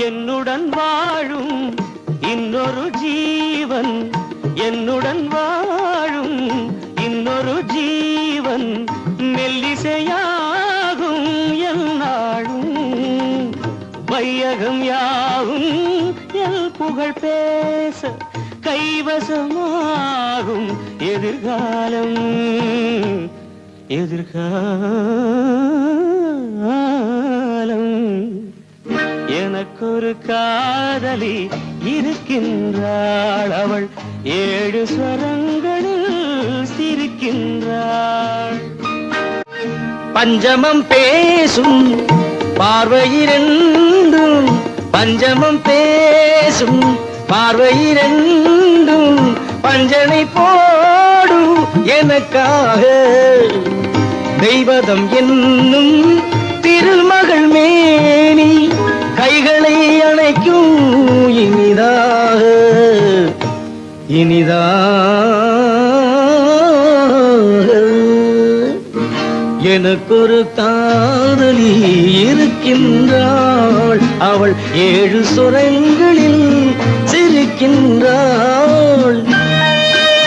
என்னுடன் வாழும் இன்னொரு ஜீவன், என்னுடன் வாழும் இன்னொரு ஜீவன், மெல்லிசையாகும் என்னாலும் வையகம் யாவும் எல் புகழ் பேச கைவசமாகும் எதிர்காலம், எதிர்காலம். எனக்கொரு காதலி இருக்கின்றாள், அவள் 7 ஸ்வரங்களில் சிரிக்கின்றாள். பஞ்சமம் பேசும் பார்வையிரண்டும், பஞ்சமம் பேசும் பார்வையிரண்டும் பஞ்சனை போடும் எனக்காக. தெய்வதம் என்னும் திருமகள் மேனி கைகளை அணைக்கும் இனிதாக, இனிதாக. எனக்கொரு காதலி இருக்கின்றாள், அவள் 7 சுரங்களில் சிரிக்கின்றாள்.